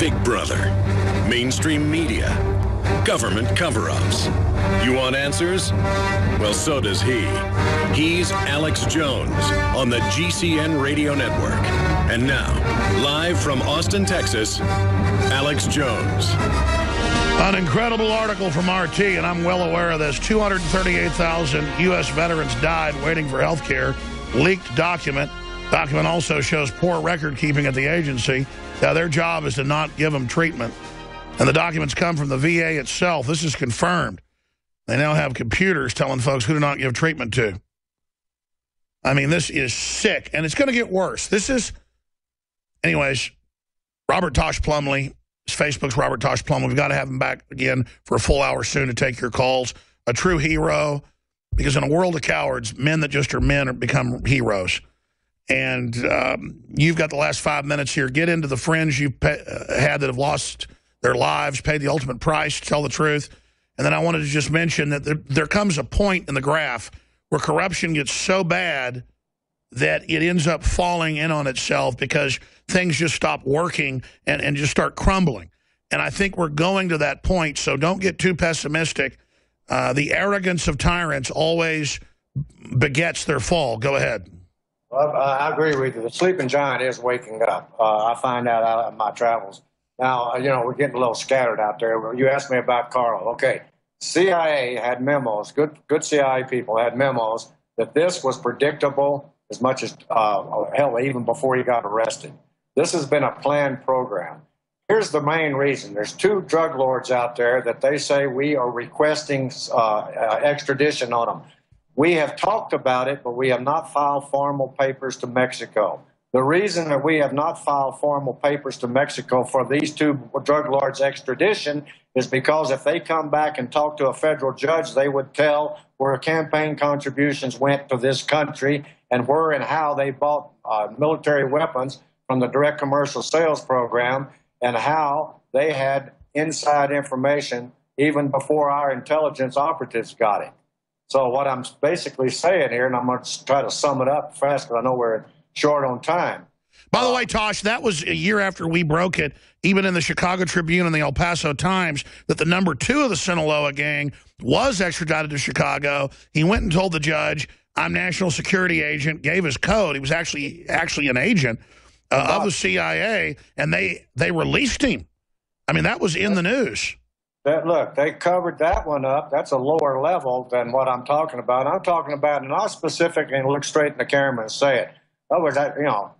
Big Brother, mainstream media, government cover-ups. You want answers? Well, so does he. He's Alex Jones on the GCN Radio Network. And now, live from Austin, Texas, Alex Jones. An incredible article from RT, and I'm well aware of this. 238,000 U.S. veterans died waiting for health care. Leaked document. Document also shows poor record keeping at the agency. Now, their job is to not give them treatment. And the documents come from the VA itself. This is confirmed. They now have computers telling folks who to not give treatment to. I mean, this is sick, and it's going to get worse. This is, anyways, Robert Tosh Plumley. Facebook's Robert Tosh Plumley. We've got to have him back again for a full hour soon to take your calls. A true hero, because in a world of cowards, men that just are men become heroes. And you've got the last 5 minutes here. Get into the friends you've had that have lost their lives, paid the ultimate price to tell the truth. And then I wanted to just mention that there comes a point in the graph where corruption gets so bad that it ends up falling in on itself because things just stop working and just start crumbling. And I think we're going to that point, so don't get too pessimistic. The arrogance of tyrants always begets their fall. Go ahead. Well, I agree with you. The sleeping giant is waking up. I find out on my travels. Now, you know, we're getting a little scattered out there. You asked me about Carl. Okay, CIA had memos, good CIA people had memos that this was predictable as much as, hell, even before he got arrested. This has been a planned program. Here's the main reason. There's two drug lords out there that they say we are requesting extradition on them. We have talked about it, but we have not filed formal papers to Mexico. The reason that we have not filed formal papers to Mexico for these two drug lords' extradition is because if they come back and talk to a federal judge, they would tell where campaign contributions went to this country and where and how they bought military weapons from the direct commercial sales program and how they had inside information even before our intelligence operatives got it. So what I'm basically saying here, and I'm going to try to sum it up fast because I know we're short on time. By the way, Tosh, that was a year after we broke it, even in the Chicago Tribune and the El Paso Times, that the number 2 of the Sinaloa gang was extradited to Chicago. He went and told the judge, I'm national security agent, gave his code. He was actually an agent of the CIA, and they released him. I mean, that was in the news. Look, they covered that one up. That's a lower level than what I'm talking about. I'm talking about, and I'll specifically look straight in the camera and say it. In other words, you know,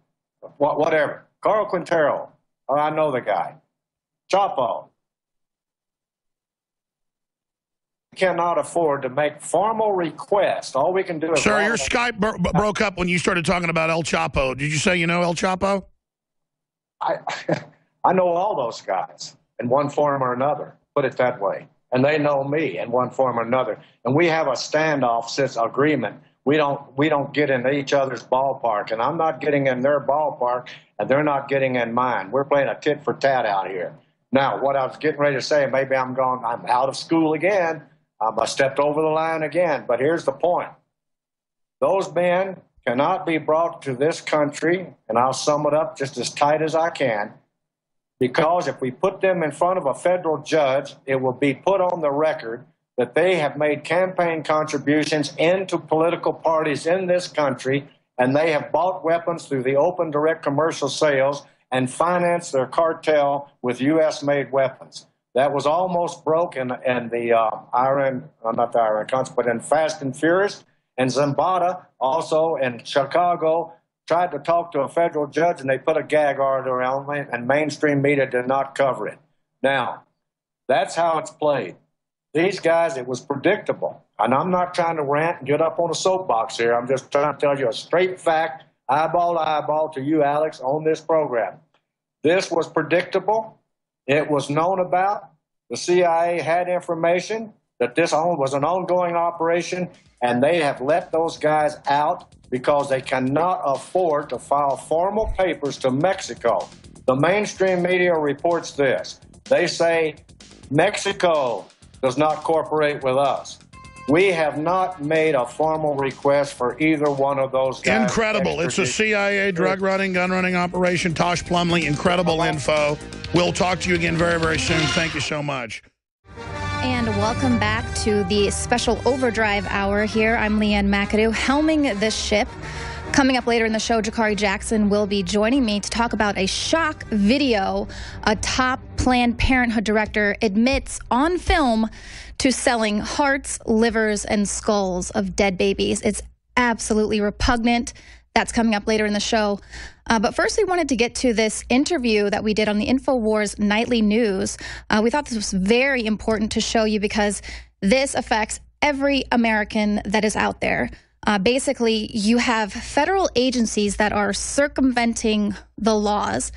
whatever. Carl Quintero, I know the guy. Chapo. We cannot afford to make formal requests. All we can do is... Sir, your Skype broke up when you started talking about El Chapo. Did you say you know El Chapo? I know all those guys in one form or another. Put it that way. And they know me in one form or another. And we have a standoff since agreement. We don't get in each other's ballpark. And I'm not getting in their ballpark, and they're not getting in mine. We're playing a tit for tat out here. Now, what I was getting ready to say, maybe I'm out of school again. I stepped over the line again. But here's the point. Those men cannot be brought to this country, and I'll sum it up just as tight as I can, because if we put them in front of a federal judge, it will be put on the record that they have made campaign contributions into political parties in this country, and they have bought weapons through the open direct commercial sales and financed their cartel with U.S.-made weapons. That was almost broke in the not the Iran Council, but in Fast and Furious. And Zambada, also in Chicago, tried to talk to a federal judge, and they put a gag order around me, and mainstream media did not cover it. Now, that's how it's played. These guys, it was predictable. And I'm not trying to rant and get up on a soapbox here. I'm just trying to tell you a straight fact, eyeball to eyeball to you, Alex, on this program. This was predictable. It was known about. The CIA had information that this was an ongoing operation, and they have let those guys out because they cannot afford to file formal papers to Mexico. The mainstream media reports this. They say Mexico does not cooperate with us. We have not made a formal request for either one of those guys. Incredible. It's a CIA drug running, gun running operation. Tosh Plumley, incredible info. We'll talk to you again very, very soon. Thank you so much. And welcome back to the special Overdrive Hour here. I'm Leanne McAdoo, helming this ship. Coming up later in the show, Jakari Jackson will be joining me to talk about a shock video. A top Planned Parenthood director admits on film to selling hearts, livers, and skulls of dead babies. It's absolutely repugnant. That's coming up later in the show. But first, we wanted to get to this interview that we did on the InfoWars Nightly News. We thought this was very important to show you because this affects every American that is out there. Basically, you have federal agencies that are circumventing the laws.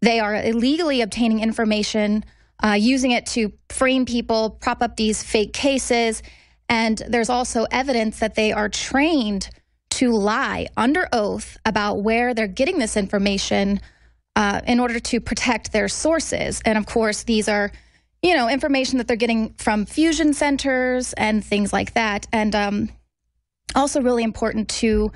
They are illegally obtaining information, using it to frame people, prop up these fake cases. And there's also evidence that they are trained to lie under oath about where they're getting this information in order to protect their sources. And of course, these are, information that they're getting from fusion centers and things like that. And also really important to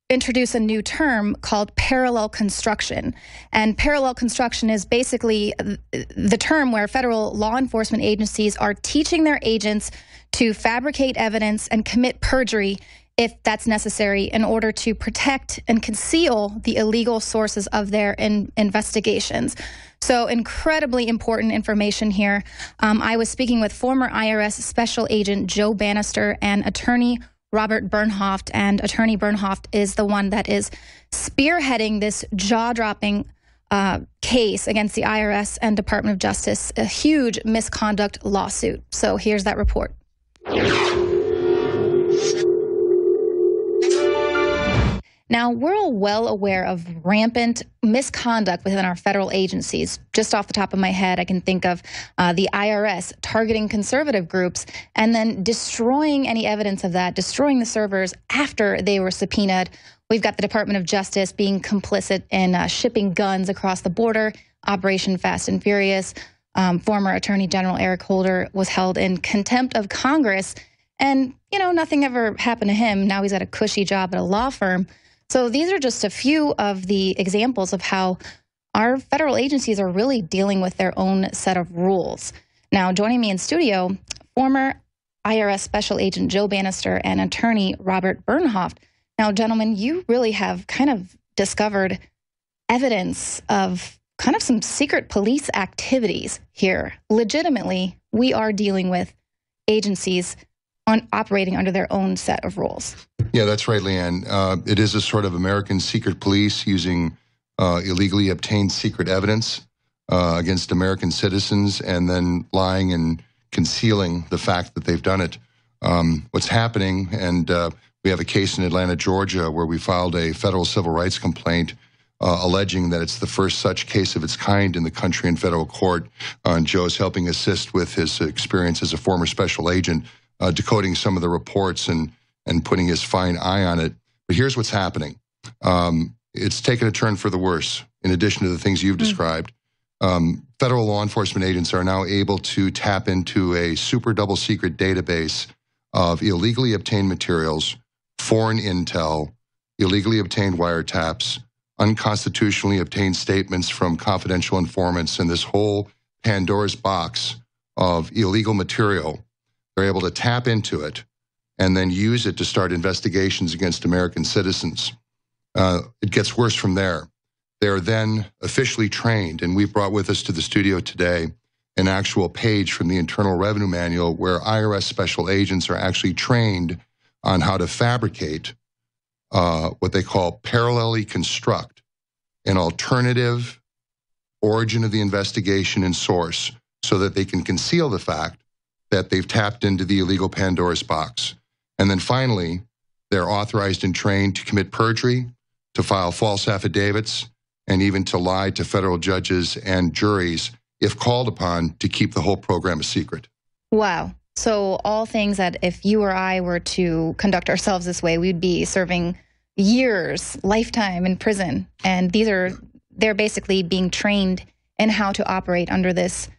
introduce a new term called parallel construction. And parallel construction is basically the term where federal law enforcement agencies are teaching their agents to fabricate evidence and commit perjury if that's necessary in order to protect and conceal the illegal sources of their investigations. So incredibly important information here. I was speaking with former IRS Special Agent Joe Bannister and attorney Robert Bernhoft, and attorney Bernhoft is the one that is spearheading this jaw-dropping case against the IRS and Department of Justice, a huge misconduct lawsuit. So here's that report. Now, we're all well aware of rampant misconduct within our federal agencies. Just off the top of my head, I can think of the IRS targeting conservative groups and then destroying any evidence of that, destroying the servers after they were subpoenaed. We've got the Department of Justice being complicit in shipping guns across the border, Operation Fast and Furious. Former Attorney General Eric Holder was held in contempt of Congress, and, nothing ever happened to him. Now he's at a cushy job at a law firm. So these are just a few of the examples of how our federal agencies are really dealing with their own set of rules. Now, joining me in studio, former IRS Special Agent Joe Bannister and attorney Robert Bernhoft. Now, gentlemen, you really have kind of discovered evidence of kind of some secret police activities here. Legitimately, we are dealing with agencies operating under their own set of rules. Yeah, that's right, Leanne. It is a sort of American secret police using illegally obtained secret evidence against American citizens and then lying and concealing the fact that they've done it. What's happening, and we have a case in Atlanta, Georgia, where we filed a federal civil rights complaint alleging that it's the first such case of its kind in the country in federal court. Joe's helping assist with his experience as a former special agent, decoding some of the reports and putting his fine eye on it. But here's what's happening. It's taken a turn for the worse. In addition to the things you've described, federal law enforcement agents are now able to tap into a super double secret database of illegally obtained materials, foreign intel, illegally obtained wiretaps, unconstitutionally obtained statements from confidential informants, and this whole Pandora's box of illegal material. They're able to tap into it and then use it to start investigations against American citizens. It gets worse from there. They're then officially trained, and we've brought with us to the studio today an actual page from the Internal Revenue Manual where IRS special agents are actually trained on how to fabricate what they call parallelly construct an alternative origin of the investigation and source so that they can conceal the fact that they've tapped into the illegal Pandora's box. And then finally, they're authorized and trained to commit perjury, to file false affidavits, and even to lie to federal judges and juries if called upon to keep the whole program a secret. Wow. So all things that if you or I were to conduct ourselves this way, we'd be serving years, lifetime in prison. And they're basically being trained in how to operate under this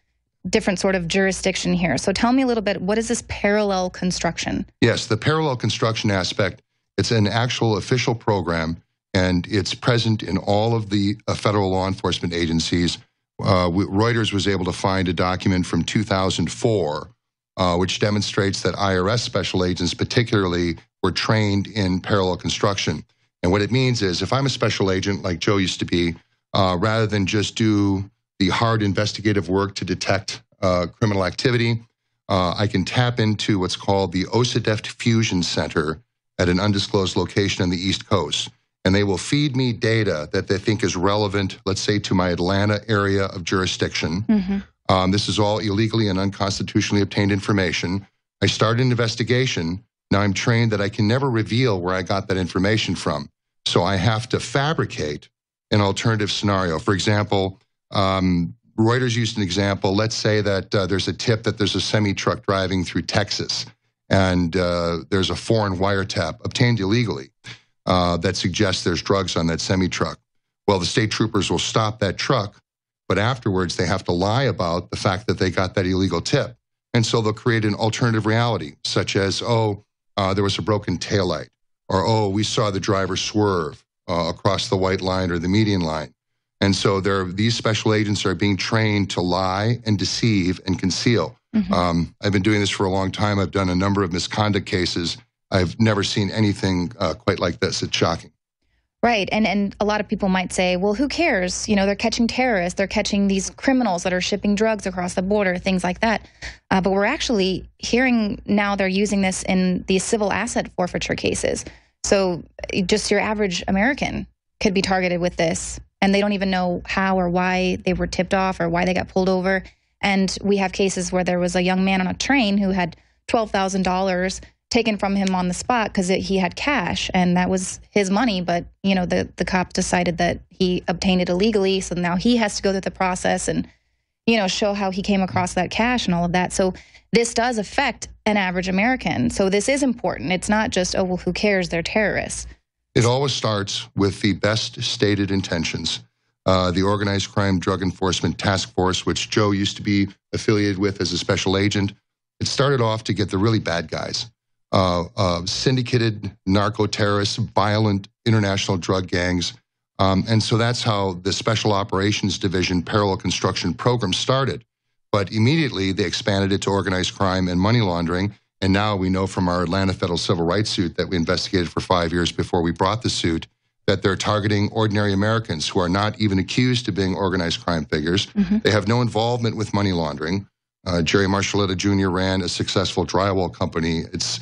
different sort of jurisdiction here. So tell me a little bit, what is this parallel construction? Yes, the parallel construction aspect, it's an actual official program, and it's present in all of the federal law enforcement agencies. Reuters was able to find a document from 2004, which demonstrates that IRS special agents particularly were trained in parallel construction. And what it means is, if I'm a special agent like Joe used to be, rather than just do the hard investigative work to detect criminal activity, I can tap into what's called the OVERDRIVE Fusion Center at an undisclosed location on the East Coast. And they will feed me data that they think is relevant, let's say, to my Atlanta area of jurisdiction. This is all illegally and unconstitutionally obtained information. I start an investigation. Now I'm trained that I can never reveal where I got that information from. So I have to fabricate an alternative scenario. For example, Reuters used an example. Let's say that there's a tip that there's a semi-truck driving through Texas, and there's a foreign wiretap obtained illegally that suggests there's drugs on that semi-truck. Well, the state troopers will stop that truck, but afterwards they have to lie about the fact that they got that illegal tip. And so they'll create an alternative reality, such as, oh, there was a broken taillight, or, oh, we saw the driver swerve across the white line or the median line. And so these special agents are being trained to lie and deceive and conceal. I've been doing this for a long time. I've done a number of misconduct cases. I've never seen anything quite like this. It's shocking. Right. And a lot of people might say, well, who cares? You know, they're catching terrorists. They're catching these criminals that are shipping drugs across the border, things like that. But we're actually hearing now they're using this in these civil asset forfeiture cases. So just your average American could be targeted with this, and they don't even know how or why they were tipped off or why they got pulled over. And we have cases where there was a young man on a train who had $12,000 taken from him on the spot because he had cash, and that was his money. But, you know, the cop decided that he obtained it illegally, so now he has to go through the process and, you know, show how he came across that cash and all of that. So this does affect an average American. So this is important. It's not just, oh, well, who cares? They're terrorists. It always starts with the best stated intentions. The Organized Crime Drug Enforcement Task Force, which Joe used to be affiliated with as a special agent, it started off to get the really bad guys. Syndicated narco-terrorists, violent international drug gangs. And so that's how the Special Operations Division Parallel Construction Program started. But immediately they expanded it to organized crime and money laundering. And now we know from our Atlanta federal civil rights suit that we investigated for 5 years before we brought the suit, that they're targeting ordinary Americans who are not even accused of being organized crime figures. They have no involvement with money laundering. Jerry Marshalletta Jr. ran a successful drywall company. It's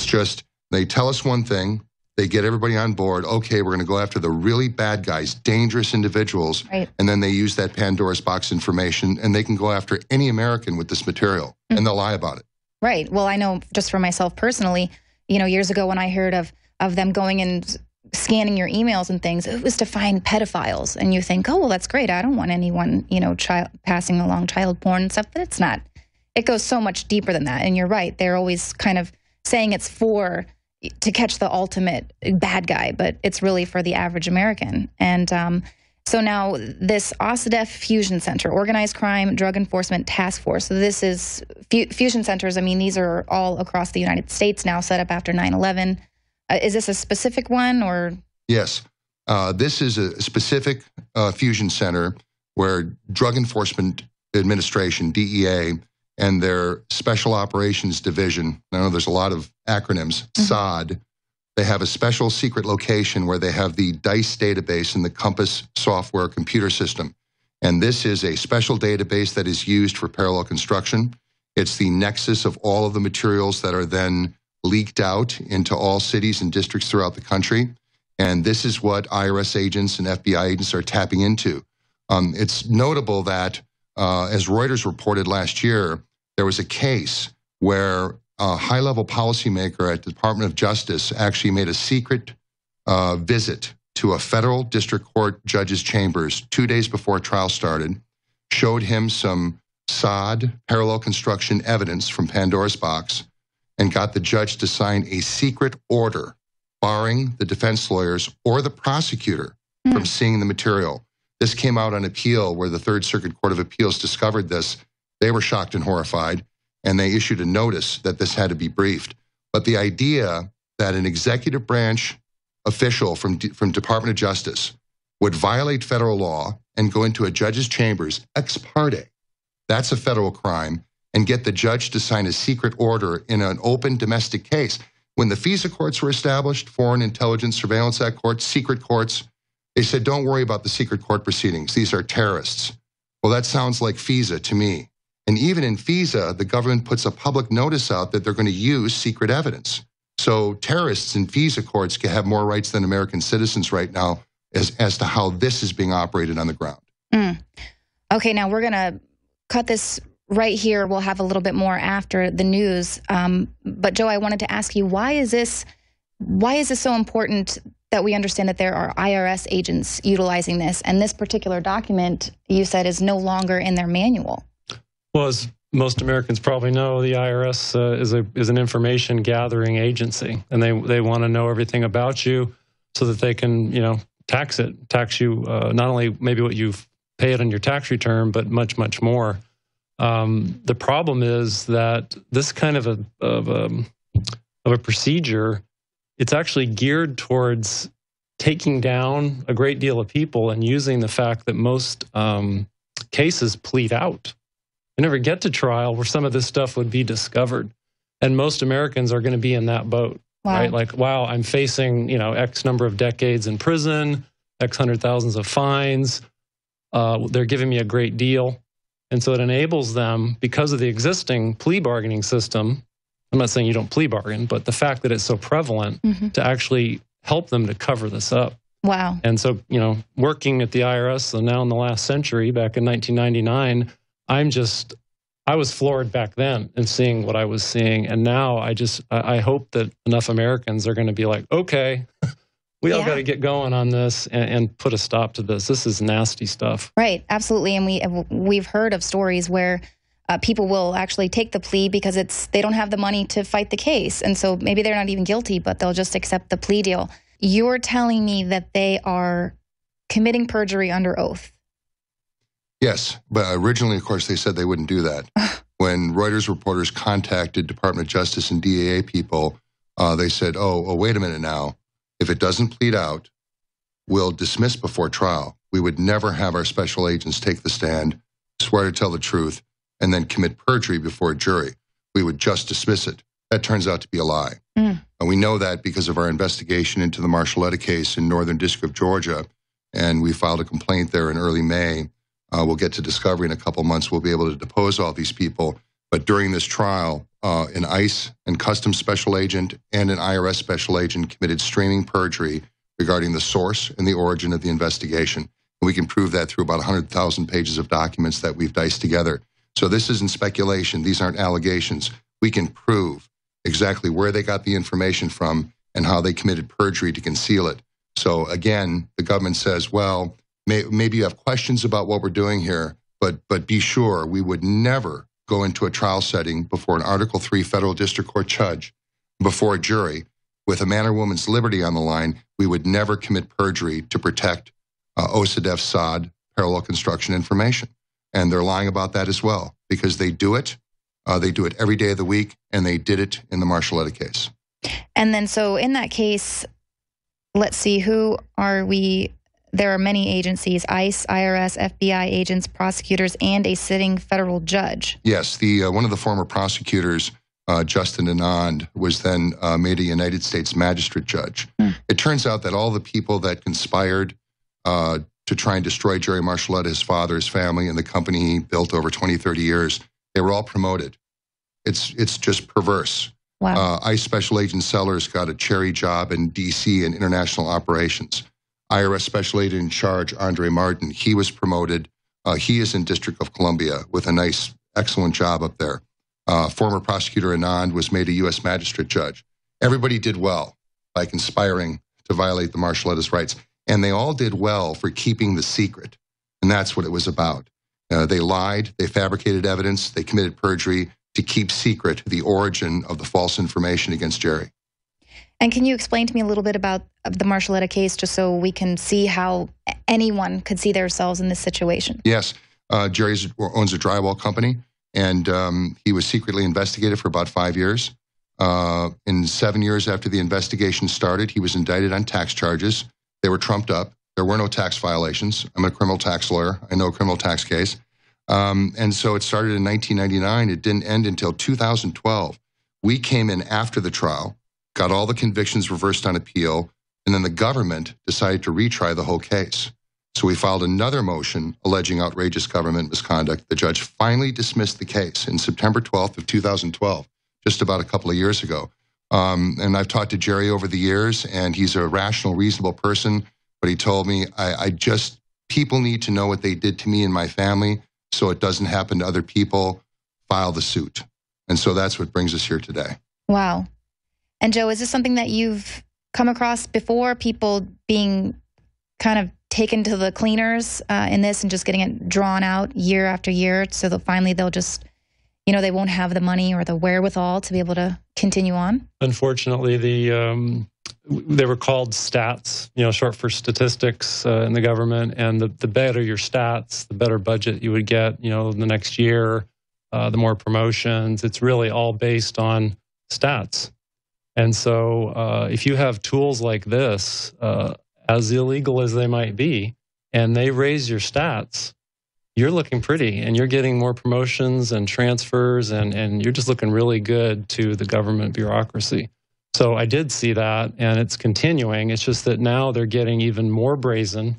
just, they tell us one thing, they get everybody on board, okay, we're going to go after the really bad guys, dangerous individuals, and then they use that Pandora's box information, and they can go after any American with this material, and they'll lie about it. Right. Well, I know just for myself personally, you know, years ago when I heard of them going and scanning your emails and things, it was to find pedophiles. And you think, oh, well, that's great. I don't want anyone, you know, passing along child porn and stuff. But it's not. It goes so much deeper than that. And you're right. They're always kind of saying it's to catch the ultimate bad guy, but it's really for the average American. And so now this OVERDRIVE Fusion Center, Organized Crime Drug Enforcement Task Force. So this is fusion centers. I mean, these are all across the United States now, set up after 9/11. Is this a specific one, or? Yes. This is a specific fusion center where Drug Enforcement Administration, DEA, and their Special Operations Division, I know there's a lot of acronyms, SOD, they have a special secret location where they have the DICE database and the Compass software computer system. And this is a special database that is used for parallel construction. It's the nexus of all of the materials that are then leaked out into all cities and districts throughout the country. And this is what IRS agents and FBI agents are tapping into. It's notable that, as Reuters reported last year, there was a case where a high-level policymaker at the Department of Justice actually made a secret visit to a federal district court judge's chambers 2 days before trial started, showed him some SOD parallel construction evidence from Pandora's box, and got the judge to sign a secret order barring the defense lawyers or the prosecutor from seeing the material. This came out on appeal where the Third Circuit Court of Appeals discovered this. They were shocked and horrified, and they issued a notice that this had to be briefed. But the idea that an executive branch official from Department of Justice would violate federal law and go into a judge's chambers ex parte, that's a federal crime, and get the judge to sign a secret order in an open domestic case. When the FISA courts were established, Foreign Intelligence Surveillance Act courts, secret courts, they said, don't worry about the secret court proceedings. These are terrorists. Well, that sounds like FISA to me. And even in FISA, the government puts a public notice out that they're going to use secret evidence. So terrorists in FISA courts can have more rights than American citizens right now as to how this is being operated on the ground. Okay, now we're going to cut this right here. We'll have a little bit more after the news. But Joe, I wanted to ask you, why is this so important that we understand that there are IRS agents utilizing this? And this particular document, you said, is no longer in their manual. Well, as most Americans probably know, the IRS is an information gathering agency, and they want to know everything about you so that they can, tax you, not only maybe what you've paid on your tax return, but much, much more. The problem is that this kind of a procedure, it's actually geared towards taking down a great deal of people and using the fact that most cases plead out. You never get to trial where some of this stuff would be discovered. And most Americans are going to be in that boat, right? Like, wow, I'm facing, X number of decades in prison, X hundred thousands of fines. They're giving me a great deal. And so it enables them, because of the existing plea bargaining system, I'm not saying you don't plea bargain, but the fact that it's so prevalent to actually help them to cover this up. Wow. And so, working at the IRS, so now in the last century, back in 1999, I was floored back then in seeing what I was seeing. And now I hope that enough Americans are going to be like, okay, we all got to get going on this and put a stop to this. This is nasty stuff. Right, absolutely. And we've heard of stories where people will actually take the plea because they don't have the money to fight the case. And so maybe they're not even guilty, but they'll just accept the plea deal. You're telling me that they are committing perjury under oath. Yes, but originally, of course, they said they wouldn't do that. When Reuters reporters contacted Department of Justice and DAA people, they said, oh, wait a minute now. If it doesn't plead out, we'll dismiss before trial. We would never have our special agents take the stand, swear to tell the truth, and then commit perjury before a jury. We would just dismiss it. That turns out to be a lie. And we know that because of our investigation into the Marshalletta case in Northern District of Georgia, and we filed a complaint there in early May. We'll get to discovery in a couple months. We'll be able to depose all these people. But during this trial, an ICE and Customs special agent and an IRS special agent committed streaming perjury regarding the source and the origin of the investigation. And we can prove that through about 100,000 pages of documents that we've diced together. So this isn't speculation. These aren't allegations. We can prove exactly where they got the information from and how they committed perjury to conceal it. So again, the government says, well, maybe you have questions about what we're doing here, but be sure we would never go into a trial setting before an Article III federal district court judge, before a jury, with a man or woman's liberty on the line. We would never commit perjury to protect OSADEF SOD parallel construction information. And they're lying about that as well, because they do it. They do it every day of the week, and they did it in the Marshalletta case. And then so in that case, let's see, who are we? There are many agencies, ICE, IRS, FBI agents, prosecutors, and a sitting federal judge. Yes, one of the former prosecutors, Justin Anand, was then made a United States magistrate judge. It turns out that all the people that conspired to try and destroy Jerry Marshalletta, his father, his family, and the company he built over 20, 30 years, they were all promoted. It's just perverse. Wow. ICE Special Agent Sellers got a cherry job in D.C. in international operations. IRS Special Agent in charge, Andre Martin, he was promoted. He is in District of Columbia with a nice, excellent job up there. Former prosecutor Anand was made a U.S. magistrate judge. Everybody did well by conspiring to violate the Marshalletta's rights. And they all did well for keeping the secret. And that's what it was about. They lied, they fabricated evidence, they committed perjury to keep secret the origin of the false information against Jerry. And can you explain to me a little bit about the Marshalletta case, just so we can see how anyone could see themselves in this situation? Yes. Jerry owns a drywall company, and he was secretly investigated for about 5 years. In 7 years after the investigation started, he was indicted on tax charges. They were trumped up. There were no tax violations. I'm a criminal tax lawyer. I know a criminal tax case. And so it started in 1999. It didn't end until 2012. We came in after the trial, got all the convictions reversed on appeal, and then the government decided to retry the whole case. So we filed another motion alleging outrageous government misconduct. The judge finally dismissed the case in September 12th of 2012, just about a couple of years ago. And I've talked to Jerry over the years, and he's a rational, reasonable person, but he told me, people need to know what they did to me and my family so it doesn't happen to other people. File the suit. And so that's what brings us here today. Wow. And Joe, is this something that you've come across before, people being kind of taken to the cleaners in this and just getting it drawn out year after year so that finally they'll just, they won't have the money or the wherewithal to be able to continue on? Unfortunately, they were called stats, short for statistics in the government. And the better your stats, the better budget you would get, the next year, the more promotions. It's really all based on stats. And so if you have tools like this, as illegal as they might be, and they raise your stats, you're looking pretty and you're getting more promotions and transfers and you're just looking really good to the government bureaucracy. So I did see that, and it's continuing. It's just that now they're getting even more brazen.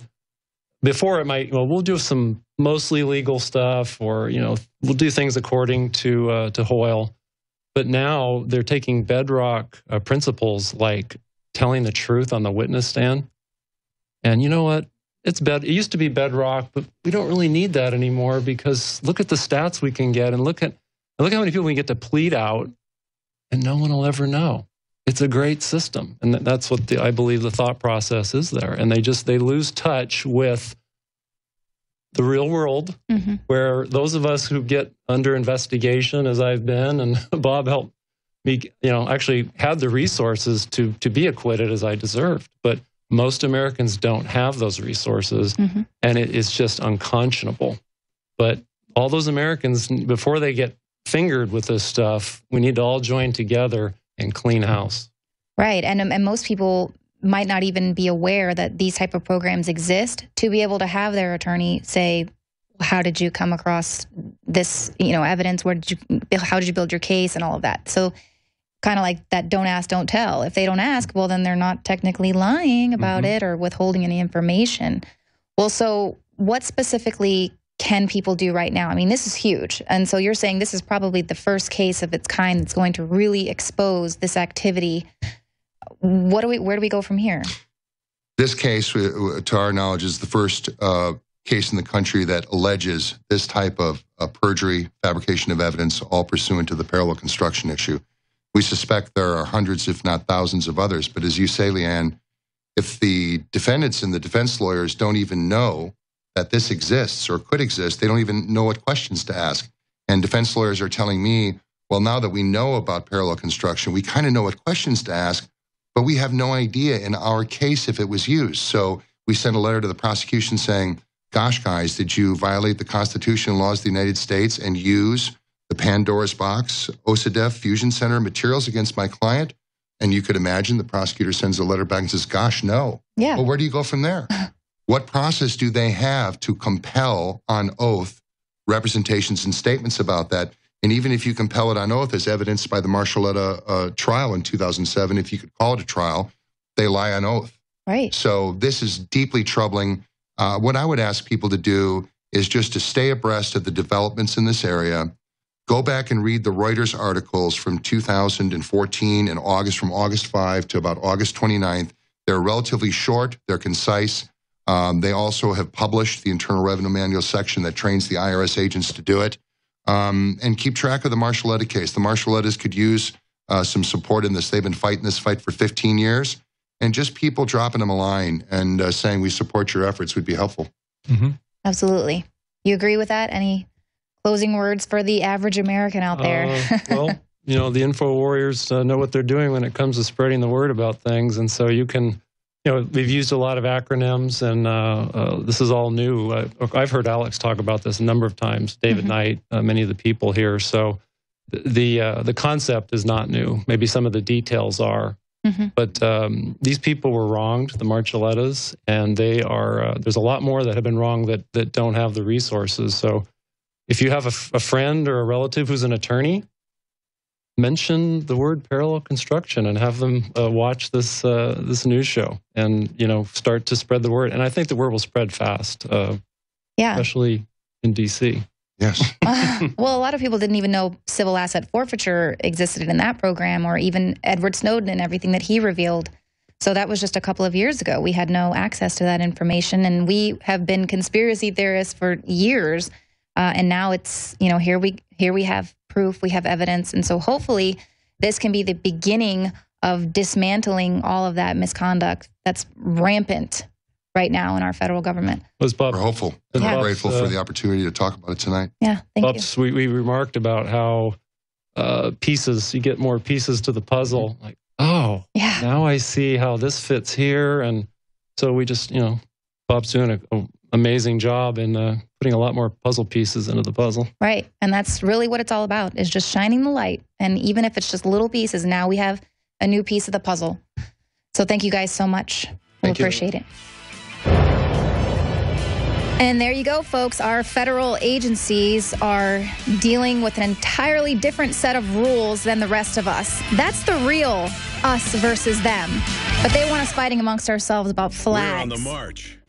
Before it might, we'll do some mostly legal stuff, or, we'll do things according to Hoyle. But now they're taking bedrock principles like telling the truth on the witness stand. And you know what? It used to be bedrock, but we don't really need that anymore, because look at the stats we can get, and look how many people we get to plead out, and no one will ever know. It's a great system, and that's what I believe the thought process is there. And they lose touch with the real world, where those of us who get under investigation, as I've been, and Bob helped me, actually had the resources to be acquitted as I deserved. But most Americans don't have those resources, and it is just unconscionable. But all those Americans, before they get fingered with this stuff, we need to all join together and clean house. Right, and most people might not even be aware that these type of programs exist, to be able to have their attorney say, how did you come across this, evidence? How did you build your case and all of that? So kind of like that don't ask, don't tell. If they don't ask, well, then they're not technically lying about it or withholding any information. Well, so what specifically can people do right now? I mean, this is huge. And so you're saying this is probably the first case of its kind that's going to really expose this activity. Where do we go from here? This case, to our knowledge, is the first case in the country that alleges this type of perjury, fabrication of evidence, all pursuant to the parallel construction issue. We suspect there are hundreds, if not thousands, of others. But as you say, Leanne, if the defendants and the defense lawyers don't even know that this exists or could exist, they don't even know what questions to ask. And defense lawyers are telling me, well, now that we know about parallel construction, we kind of know what questions to ask, but we have no idea in our case if it was used. So we sent a letter to the prosecution saying, gosh, guys, did you violate the Constitution and laws of the United States and use the Pandora's box, OSADEF Fusion Center materials against my client? And you could imagine the prosecutor sends a letter back and says, gosh, no. Yeah. Well, where do you go from there? What process do they have to compel on oath representations and statements about that? And even if you compel it on oath, as evidenced by the Marshalletta trial in 2007, if you could call it a trial, they lie on oath. Right. So this is deeply troubling. What I would ask people to do is just to stay abreast of the developments in this area. Go back and read the Reuters articles from 2014 in August, from August 5 to about August 29th. They're relatively short. They're concise. They also have published the Internal Revenue Manual section that trains the IRS agents to do it. And keep track of the Marshalletta case. The Marshallettas could use some support in this. They've been fighting this fight for 15 years. And just people dropping them a line and saying we support your efforts would be helpful. Absolutely. You agree with that? Any closing words for the average American out there? Well, the info warriors know what they're doing when it comes to spreading the word about things. And so you can, we've used a lot of acronyms, and this is all new. I've heard Alex talk about this a number of times, David Knight, many of the people here. So the concept is not new. Maybe some of the details are. But these people were wronged, the Marcellettas, and they are. There's a lot more that have been wronged that don't have the resources. So, if you have a friend or a relative who's an attorney, mention the word parallel construction and have them watch this news show, and start to spread the word. And I think the word will spread fast, especially in D.C. Yes. Well, a lot of people didn't even know civil asset forfeiture existed in that program, or even Edward Snowden and everything that he revealed. So that was just a couple of years ago. We had no access to that information, and we have been conspiracy theorists for years. And now it's, here we have proof, we have evidence. And so hopefully this can be the beginning of dismantling all of that misconduct that's rampant right now in our federal government. We're hopeful. And we're grateful for the opportunity to talk about it tonight. Yeah, thank you. We remarked about how you get more pieces to the puzzle. Like, oh, now I see how this fits here. And so we just, Bob's doing an amazing job in putting a lot more puzzle pieces into the puzzle. Right. And that's really what it's all about, is just shining the light. And even if it's just little pieces, now we have a new piece of the puzzle. So thank you guys so much. We appreciate it. And there you go, folks. Our federal agencies are dealing with an entirely different set of rules than the rest of us. That's the real us versus them. But they want us fighting amongst ourselves about flags. We're on the march.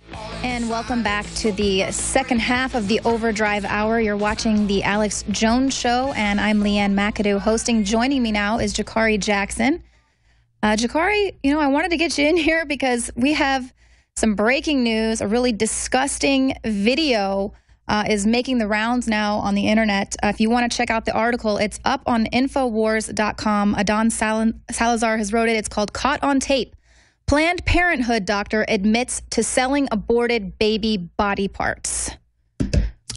And welcome back to the second half of the Overdrive Hour. You're watching the Alex Jones Show, and I'm Leanne McAdoo hosting. Joining me now is Jakari Jackson. Jakari, I wanted to get you in here because we have some breaking news. A really disgusting video is making the rounds now on the internet. If you want to check out the article, it's up on Infowars.com. Adon Salazar has wrote it. It's called Caught on Tape. Planned Parenthood doctor admits to selling aborted baby body parts.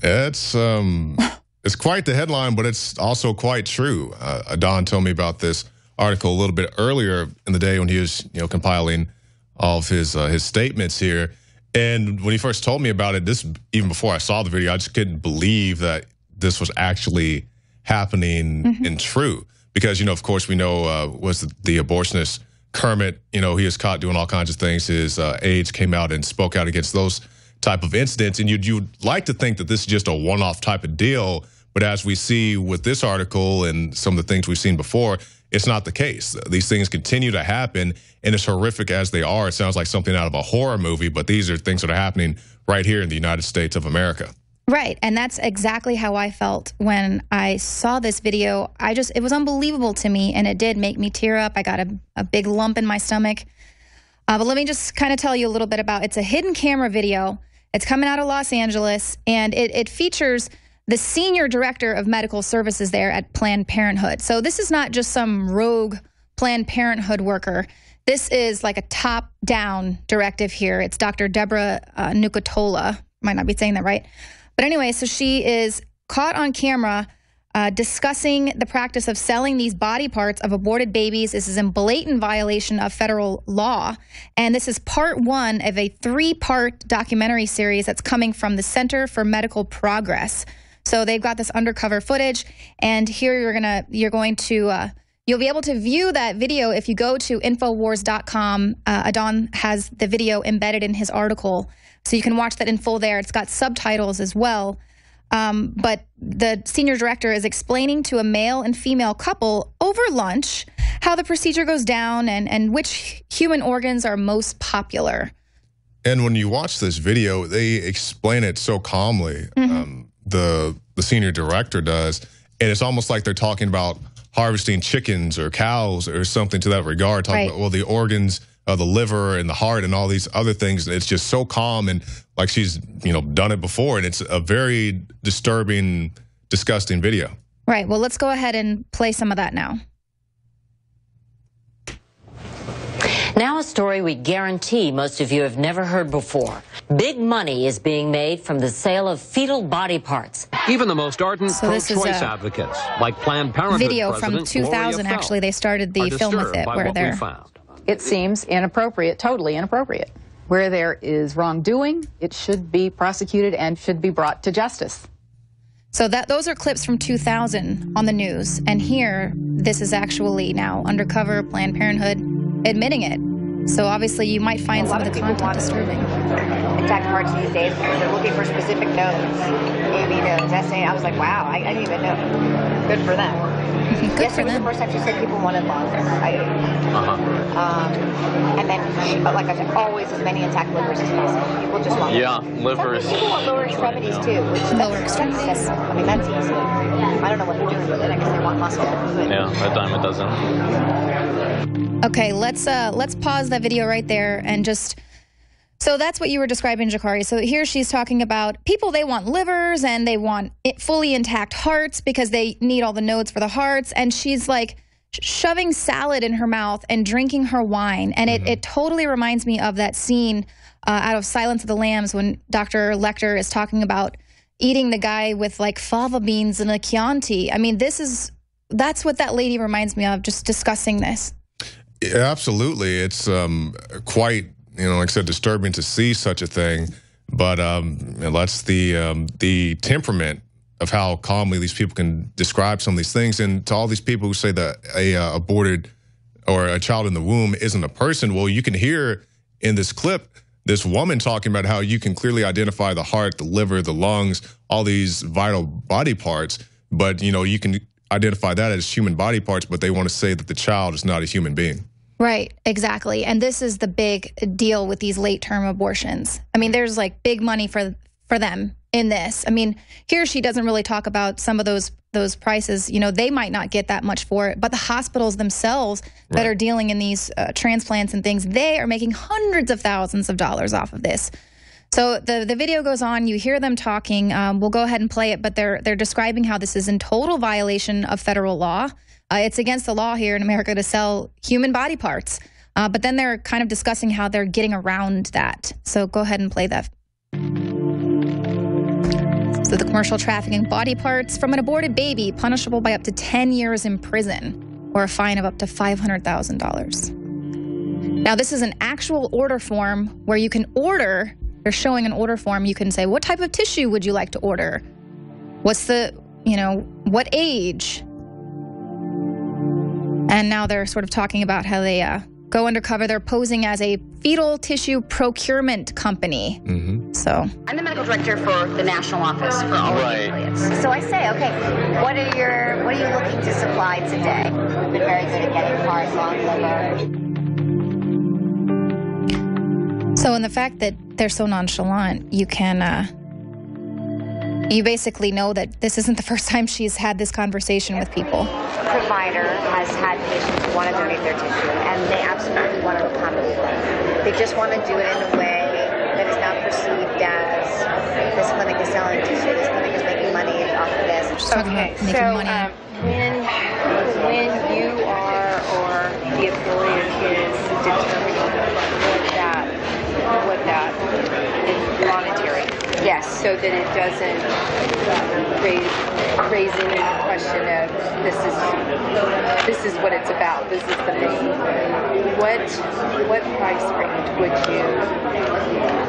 It's quite the headline, but it's also quite true. Adon told me about this article a little bit earlier in the day when he was, compiling all of his statements here. And when he first told me about it, even before I saw the video, I just couldn't believe that this was actually happening and true. Because, of course, we know was the abortionist Kermit, he was caught doing all kinds of things. His aides came out and spoke out against those type of incidents. And you'd like to think that this is just a one-off type of deal. But as we see with this article and some of the things we've seen before, it's not the case. These things continue to happen, and as horrific as they are, it sounds like something out of a horror movie, but these are things that are happening right here in the United States of America. Right, and that's exactly how I felt when I saw this video. It was unbelievable to me, and it did make me tear up. I got a big lump in my stomach. But let me just kind of tell you a little bit about it. It's a hidden camera video. It's coming out of Los Angeles, and it features the senior director of medical services there at Planned Parenthood. So this is not just some rogue Planned Parenthood worker. This is like a top-down directive here. It's Dr. Deborah Nucatola. Might not be saying that right. But anyway, so she is caught on camera discussing the practice of selling these body parts of aborted babies. This is in blatant violation of federal law. And this is part one of a 3-part documentary series that's coming from the Center for Medical Progress. So they've got this undercover footage, and here you'll be able to view that video if you go to Infowars.com. Adon has the video embedded in his article, so you can watch that in full there. It's got subtitles as well. But the senior director is explaining to a male and female couple over lunch how the procedure goes down and which human organs are most popular. And when you watch this video, they explain it so calmly. The senior director does, and it's almost like they're talking about harvesting chickens or cows or something to that regard, talking about, well, the organs, the liver and the heart and all these other things. It's just so calm, and like she's, done it before, and it's a very disturbing, disgusting video. Right. Well, let's go ahead and play some of that now. Now a story we guarantee most of you have never heard before. Big money is being made from the sale of fetal body parts. Even the most ardent pro-choice advocates, like Planned Parenthood video from 2000, actually, they started the film with it, where they're... It seems inappropriate, totally inappropriate. Where there is wrongdoing, it should be prosecuted and should be brought to justice. So those are clips from 2000 on the news. And here, this is actually now undercover Planned Parenthood. admitting it. So obviously you might find some of the content disturbing. Intact hearts these days because they're looking for specific nodes, AB nodes, SA. I was like, wow, I didn't even know. Good for them. Good for them. The first time she said people wanted lungs. And then, but like I said, always as many intact livers as possible. People just want livers. People want lower extremities too. Lower extremities. I mean, that's easy. I don't know what they're doing with it. I guess they want muscle. Yeah, a dime a dozen. Okay, let's pause that video right there and just. So that's what you were describing, Jakari. So here she's talking about people, they want livers and they want fully intact hearts because they need all the nodes for the hearts. And she's like shoving salad in her mouth and drinking her wine. And it totally reminds me of that scene out of Silence of the Lambs when Dr. Lecter is talking about eating the guy with like fava beans and a Chianti. I mean, that's what that lady reminds me of, just discussing this. Yeah, absolutely. It's quite, like I said, disturbing to see such a thing. But that's the temperament of how calmly these people can describe some of these things. And to all these people who say that a aborted or a child in the womb isn't a person, well, you can hear in this clip this woman talking about how you can clearly identify the heart, the liver, the lungs, all these vital body parts. But, you can identify that as human body parts, but they want to say that the child is not a human being. Right, exactly. And this is the big deal with these late-term abortions. I mean, there's like big money for them in this. I mean, here she doesn't really talk about some of those prices. They might not get that much for it, but the hospitals themselves that are dealing in these transplants and things, they are making hundreds of thousands of dollars off of this. So the video goes on. You hear them talking. We'll go ahead and play it, but they're describing how this is in total violation of federal law. It's against the law here in America to sell human body parts. But then they're kind of discussing how they're getting around that. So go ahead and play that. So the commercial trafficking body parts from an aborted baby, punishable by up to 10 years in prison or a fine of up to $500,000. Now, this is an actual order form where you can order. They're showing an order form. You can say, what type of tissue would you like to order? What's the, what age? And now they're sort of talking about how they go undercover. They're posing as a fetal tissue procurement company. So I'm the medical director for the national office for all of the affiliates. So I say, okay, what are you looking to supply today? We've been very good at getting heart, lung, liver. So in the fact that they're so nonchalant, you can you basically know that this isn't the first time she's had this conversation with people. A provider has had patients who want to donate their tissue, and they absolutely want to accommodate them. They just want to do it in a way that is not perceived as this clinic is selling tissue, this clinic is making money off of this. She's talking about making money. When you are, or the affiliate is determining what that is monetary. Yes. So that it doesn't raise any question of this is what it's about. This is the main. What price range would you?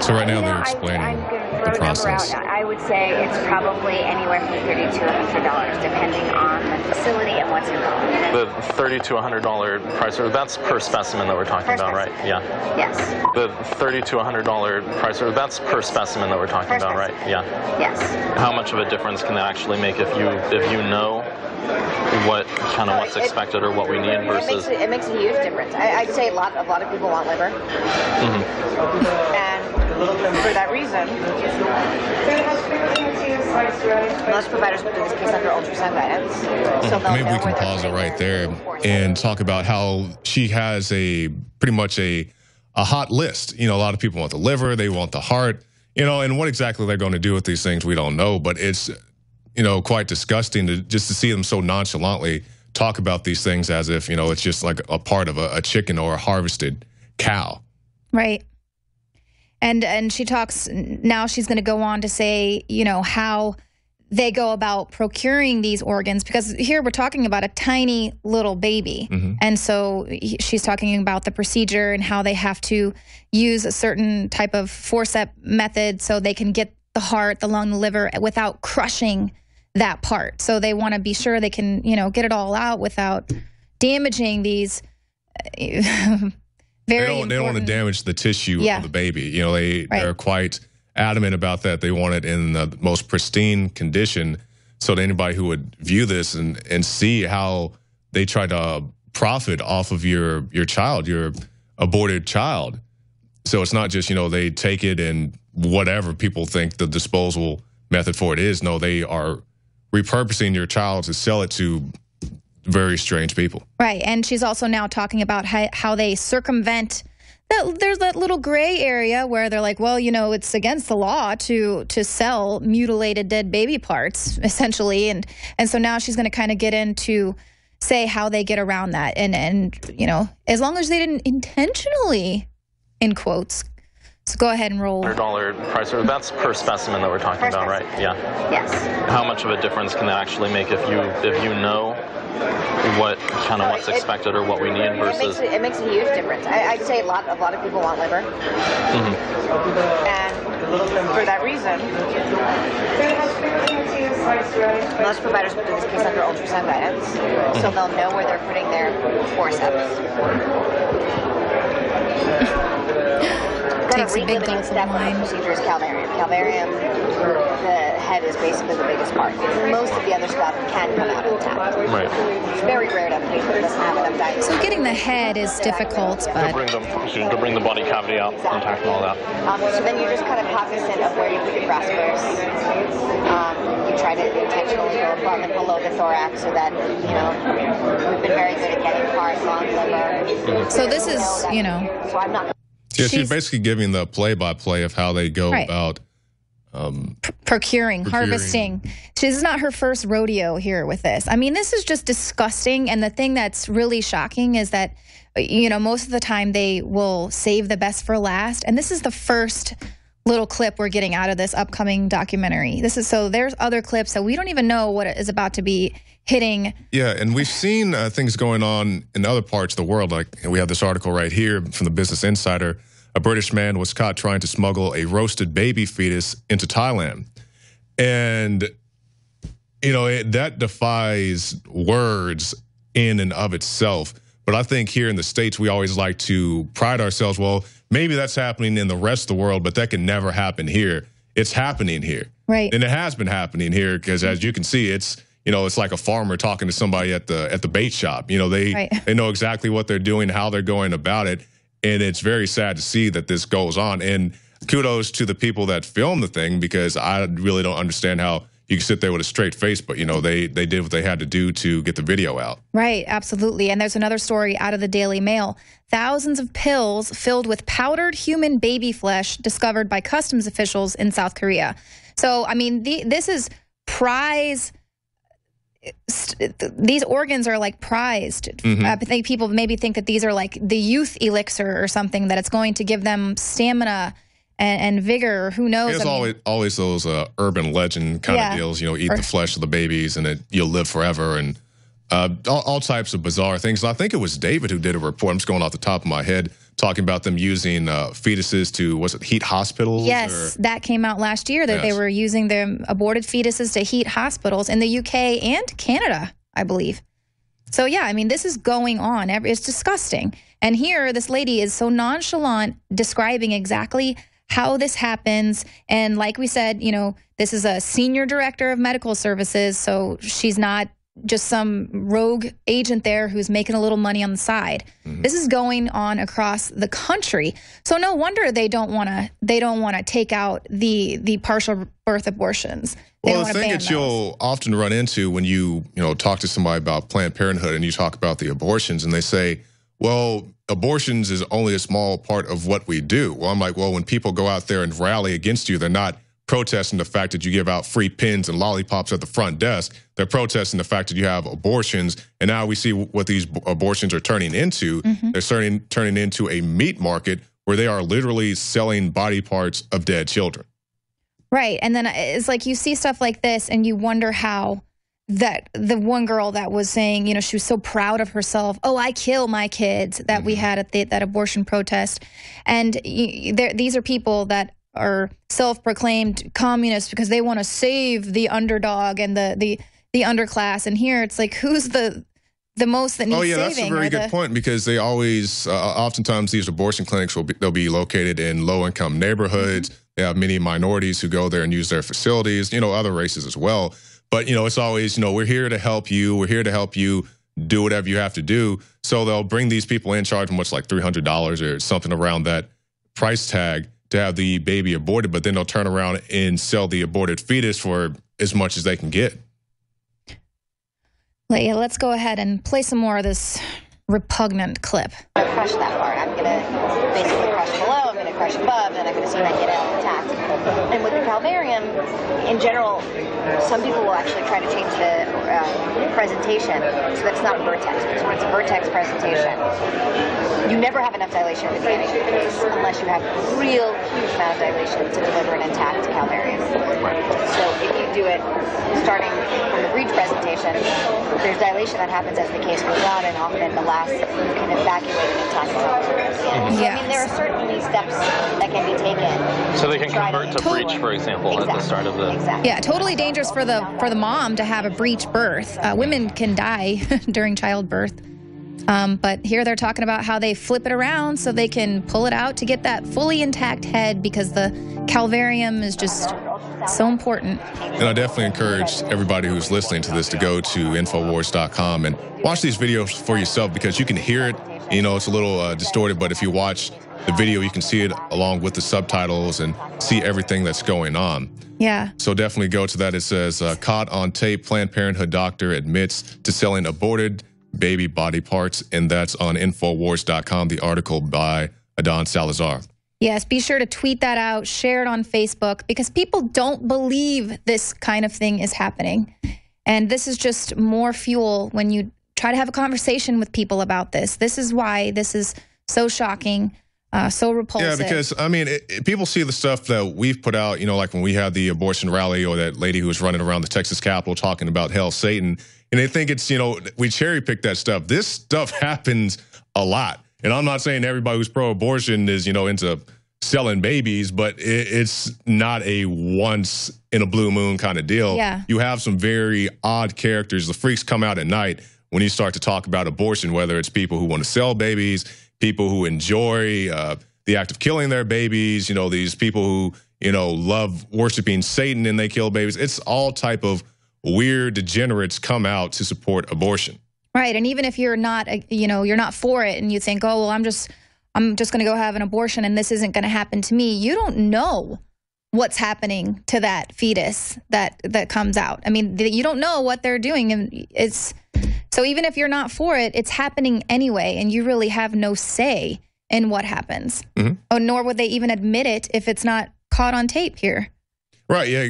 So right now they're explaining the process. I would say it's probably anywhere from $30 to $100, depending on the facility and what's involved. The $30 to $100 price, that's per specimen that we're talking about, right? Yeah. Yes. The $30 to $100 price, that's per specimen that we're talking about, right? Yeah. Yes. How much of a difference can that actually make if you know what's expected or what we need versus? It makes a huge difference. I'd say a lot of people want liver, and for that reason, most providers will do this case under ultrasound guidance. So maybe we can pause it right there and talk about how she has pretty much a hot list. A lot of people want the liver, they want the heart, and what exactly they're going to do with these things, we don't know. But it's, quite disgusting to see them so nonchalantly talk about these things as if, it's just like a part of a chicken or a harvested cow. Right. And she talks, now she's going to go on to say, how they go about procuring these organs, because here we're talking about a tiny little baby. And so she's talking about the procedure and how they have to use a certain type of forceps method so they can get the heart, the lung, the liver without crushing that part. So they want to be sure they can, get it all out without damaging these Very they don't want to damage the tissue of the baby. You know, they're quite adamant about that. They want it in the most pristine condition, so that anybody who would view this and see how they try to profit off of your child, your aborted child. So it's not just, you know, they take it and whatever people think the disposal method for it is. No, they are repurposing your child to sell it to very strange people. Right, and she's also now talking about how they circumvent that. There's that little gray area where they're like, well, you know, it's against the law to sell mutilated dead baby parts, essentially, and so now she's going to kind of get into say how they get around that, and you know, as long as they didn't intentionally, in quotes. So go ahead and roll. $100 price. That's per specimen that we're talking about, right? Yeah. Yes. How much of a difference can that actually make if you know what's expected or what we need versus? It makes a huge difference. I'd say a lot of people want liver, and for that reason, most providers will do this case under ultrasound guidance, so they'll know where they're putting their forceps. Takes a big gulp of wine. Procedure is calvarium. Calvarium, the head is basically the biggest part. Most of the other stuff can come out intact. Right. It's very rare to have a patient that doesn't have enough diet. So getting the head is difficult, but to bring the body cavity out intact and all that. So then you're just kind of cognizant of where you put your crossbars. You try to intentionally go above and below the thorax so that, you know, we've been very good at getting heart, lung, liver. So this is, you know. So I'm not. Yeah, she's basically giving the play-by-play of how they go about procuring, harvesting. This is not her first rodeo here with this. I mean, this is just disgusting. And the thing that's really shocking is that, you know, most of the time they will save the best for last. And this is the first little clip we're getting out of this upcoming documentary. So there's other clips that we don't even know what is about to be hitting. Yeah, and we've seen things going on in other parts of the world. Like we have this article right here from the Business Insider. A British man was caught trying to smuggle a roasted baby fetus into Thailand. And, you know, that defies words in and of itself. But I think here in the States, we always like to pride ourselves, well, maybe that's happening in the rest of the world, but that can never happen here. It's happening here. Right. And it has been happening here because, as you can see, it's, you know, it's like a farmer talking to somebody at the bait shop. You know, they know exactly what they're doing, how they're going about it. And it's very sad to see that this goes on. And kudos to the people that filmed the thing, because I really don't understand how you can sit there with a straight face. But, you know, they did what they had to do to get the video out. Right, absolutely. And there's another story out of the Daily Mail. Thousands of pills filled with powdered human baby flesh discovered by customs officials in South Korea. So, I mean, this is prize. These organs are like prized. I think people maybe think that these are like the youth elixir or something, that it's going to give them stamina and vigor. Who knows? There's always those urban legend kind of deals. You know, eat the flesh of the babies and you'll live forever, and all types of bizarre things. And I think it was David who did a report. I'm just going off the top of my head, talking about them using fetuses to, was it heat hospitals? Yes, that came out last year, that they were using their aborted fetuses to heat hospitals in the UK and Canada, I believe. So, yeah, I mean, this is going on. It's disgusting. And here, this lady is so nonchalant describing exactly how this happens. And like we said, you know, this is a senior director of medical services, so she's not just some rogue agent there who's making a little money on the side. This is going on across the country. So no wonder they don't want to take out the partial birth abortions. Well, the thing that you'll often run into when you talk to somebody about Planned Parenthood and you talk about the abortions, and they say, well, abortions is only a small part of what we do. Well, I'm like, well, when people go out there and rally against you, they're not protesting the fact that you give out free pins and lollipops at the front desk. They're protesting the fact that you have abortions. And now we see what these abortions are turning into. They're turning into a meat market where they are literally selling body parts of dead children. Right. And then it's like you see stuff like this and you wonder how that the one girl that was saying, she was so proud of herself. Oh, I kill my kids, that we had at that abortion protest. And these are people that are self-proclaimed communists because they want to save the underdog and the underclass. And here it's like, who's the the most that needs saving. Oh, yeah, that's a very good point, because they always, oftentimes these abortion clinics, they'll be located in low-income neighborhoods. They have many minorities who go there and use their facilities, other races as well. But, it's always, we're here to help you. We're here to help you do whatever you have to do. So they'll bring these people in, charge them, what's like $300 or something around that price tag to have the baby aborted, but then they'll turn around and sell the aborted fetus for as much as they can get. Yeah, let's go ahead and play some more of this repugnant clip. I'm going to crush that part. I'm going to basically crush below, I'm going to crush above, and I'm going to see if I can get it intact. And with the calvarium, in general, some people will actually try to change the presentation so that it's not a vertex. So when it's a vertex presentation, you never have enough dilation at the beginning unless you have real huge amount of dilation to deliver an intact calvarium. So if you do it starting from the breech presentation, there's dilation that happens as the case goes on, and often the last can evacuate an intact calvarium. So I mean, there are certainly steps that can be taken. So they can convert to breech, for example, at the start of the... Yeah, totally dangerous for the mom to have a breech birth. Women can die during childbirth. But here they're talking about how they flip it around so they can pull it out to get that fully intact head, because the calvarium is just so important. And I definitely encourage everybody who's listening to this to go to Infowars.com and watch these videos for yourself, because you can hear it. It's a little distorted, but if you watch the video, you can see it along with the subtitles and see everything that's going on. Yeah. So definitely go to that. It says, caught on tape, Planned Parenthood doctor admits to selling aborted baby body parts, and that's on Infowars.com, the article by Adon Salazar. Yes, be sure to tweet that out, share it on Facebook, because people don't believe this kind of thing is happening. And this is just more fuel when you try to have a conversation with people about this. This is why this is so shocking, so repulsive. Yeah, because, I mean, people see the stuff that we've put out, like when we had the abortion rally, or that lady who was running around the Texas Capitol talking about hell Satan, and they think it's, we cherry-pick that stuff. This stuff happens a lot. And I'm not saying everybody who's pro-abortion is, into selling babies, but it's not a once-in-a-blue-moon kind of deal. Yeah. You have some very odd characters. The freaks come out at night when you start to talk about abortion, whether it's people who want to sell babies, people who enjoy the act of killing their babies, these people who, love worshiping Satan and they kill babies. It's all type of weird degenerates come out to support abortion. Right, and even if you're not, you're not for it, and you think, oh, well, I'm just going to go have an abortion and this isn't going to happen to me. You don't know what's happening to that fetus that comes out. I mean, you don't know what they're doing, and so even if you're not for it, it's happening anyway, and you really have no say in what happens. Mm-hmm. Oh, nor would they even admit it if it's not caught on tape here. Right, yeah,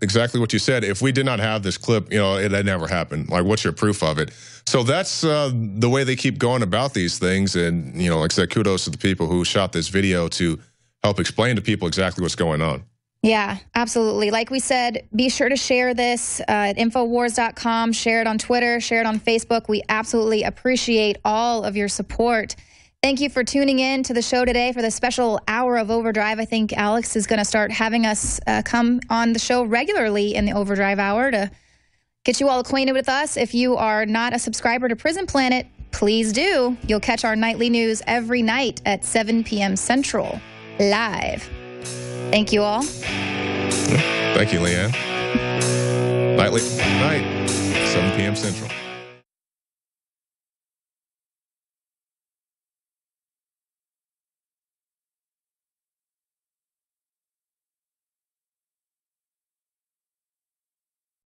exactly what you said. If we did not have this clip, it had never happened. Like, what's your proof of it? So that's the way they keep going about these things. And, like I said, kudos to the people who shot this video to help explain to people exactly what's going on. Yeah, absolutely. Like we said, be sure to share this at Infowars.com, share it on Twitter, share it on Facebook. We absolutely appreciate all of your support. Thank you for tuning in to the show today for the special hour of Overdrive. I think Alex is going to start having us come on the show regularly in the Overdrive hour to get you all acquainted with us. If you are not a subscriber to Prison Planet, please do. You'll catch our nightly news every night at 7 p.m. Central, live. Thank you all. Thank you, Leanne. Nightly, night, 7 p.m. Central.